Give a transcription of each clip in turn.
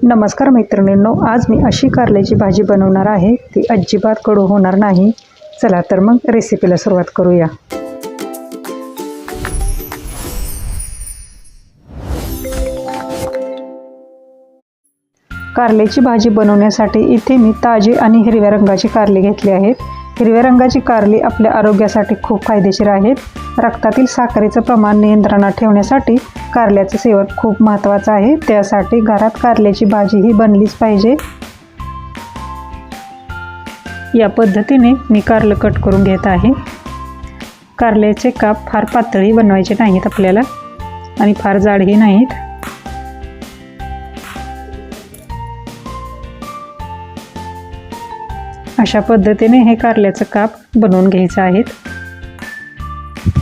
नमस्कार मैत्रिणींनो, आज मी अशी कारल्याची भाजी बनवणार आहे, ती अजिबात कडू होणार नाही। चला तर मग रेसिपीला सुरुवात करूया। कारल्याची भाजी बनवण्यासाठी इथे मी ताजी आणि हिरव्या रंगाची कारली घेतली आहेत। हिरव्या रंगाची कारली आपल्या आरोग्यासाठी खूप फायदेशीर आहेत। रक्तातील साखरेचं प्रमाण नियंत्रणात ठेवण्यासाठी कारल्याचं सेवन खूप महत्त्वाचं आहे। त्यासाठी घरात कारल्याची भाजी ही बनलीच पाहिजे। या पद्धतीने मी कारलं कट करून घेत आहे। कारल्याचे काप फार पातळी बनवायचे नाहीत आपल्याला आणि फार जाडही नाहीत। अशा पद्धतीने हे कारल्याचं काप बनवून घ्यायचं आहे।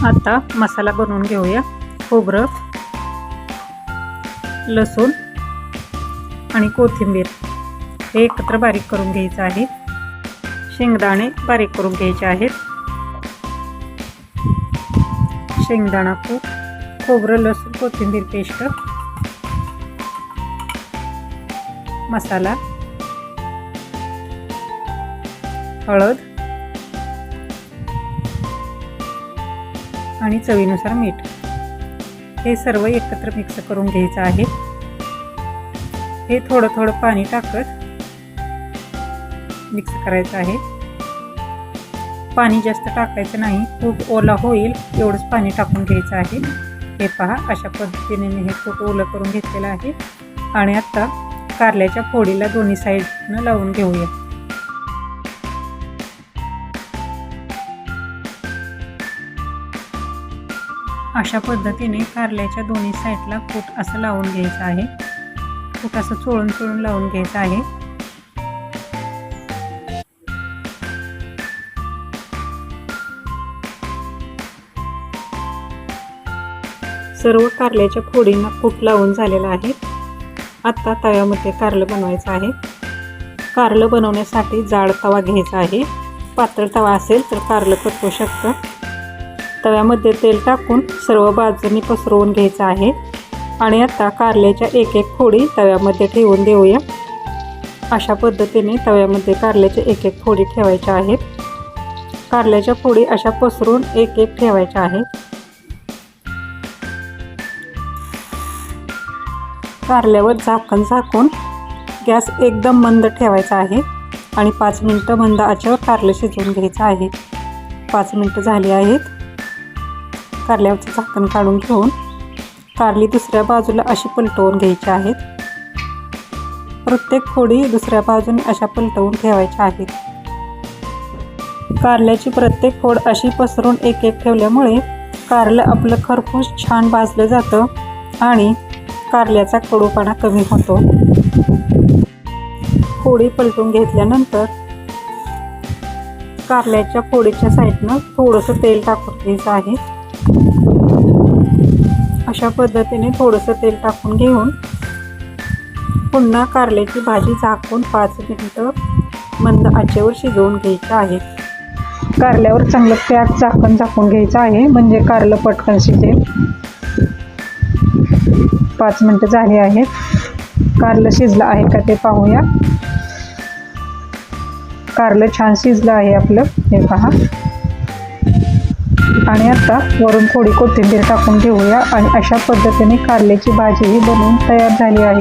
आता मसाला बनवून घेऊया। खोबरं, लसूण आणि कोथिंबीर हे एकत्र बारीक करून घ्यायचं आहे। शेंगदाणे बारीक करून घ्यायचे आहेत। शेंगदाणा कूट, खोबरं, लसूण, कोथिंबीर पेस्ट, मसाला, हळद आणि चवीनुसार मीठ हे सर्व एकत्र मिक्स करून घ्यायचं आहे। हे थोडं थोडं पाणी टाकत मिक्स करायचं आहे। पाणी जास्त टाकायचं नाही, खूप ओला होईल एवढंच पाणी टाकून घ्यायचं आहे। हे पहा, अशा पद्धतीने मी हे खूप ओलं करून घेतलेलं आहे। आणि आता कारल्याच्या फोडीला दोन्ही साईडनं लावून घेऊया। अशा पद्धतीने कारल्याच्या दोन्ही साईडला कूट असं लावून घ्यायचं आहे। कूट असं चोळून चोळून लावून घ्यायचं आहे। सर्व कारल्याच्या फोडींना कूट लावून झालेलं आहे। आता तव्यामध्ये कारलं बनवायचं आहे। कारलं बनवण्यासाठी जाड तवा घ्यायचा आहे। पातळ तवा असेल तर कारलं कटू शकतं। तव्यामध्ये तेल टाकून सर्व बाजूंनी पसरवून घ्यायचं आहे। आणि आता कारल्याच्या एक एक फोडी तव्यामध्ये ठेवून देऊया। अशा पद्धतीने तव्यामध्ये कारल्याच्या एक एक फोडी ठेवायच्या आहेत। कारल्याच्या फोडी अशा पसरून एक एक ठेवायच्या आहेत। कारल्यावर झाकण झाकून गॅस एकदम मंद ठेवायचा आहे आणि 5 मिनिटं मंद आचेवर कारलं शिजवून घ्यायचं आहे। 5 मिनिटं झाली आहेत। कारल्यावरचं झाकण काढून घेऊन कारली दुसऱ्या बाजूला अशी पलटवून घ्यायची आहेत। प्रत्येक फोडी दुसऱ्या बाजूने अशा पलटवून ठेवायच्या आहेत। कारल्याची प्रत्येक फोड अशी पसरून एक एक ठेवल्यामुळे कारलं आपलं खरपूस छान भाजलं जातं आणि कारल्याचा कडूपणा कमी होतो। फोडी पलटून घेतल्यानंतर कारल्याच्या फोडीच्या साईडनं थोडंसं तेल टाकून घ्यायचं आहे। अशा पद्धतीने थोडंसं तेल टाकून घेऊन पुन्हा कारल्याची भाजी झाकून 5 मिनिटं मंद आचेवर शिजवून घ्यायचं आहे। कारल्यावर चांगलं पॅक झाकण झाकून घ्यायचं आहे, म्हणजे कारलं पटकन शिजेल। 5 मिनिटं झाली आहेत। कारलं शिजलं आहे का ते पाहूया। कारलं छान शिजलं आहे आपलं, हे पहा। आणि आता वरून थोडी कोथिंबीर टाकून घेऊया आणि अशा पद्धतीने कारल्याची भाजी ही बनवून तयार झाली आहे।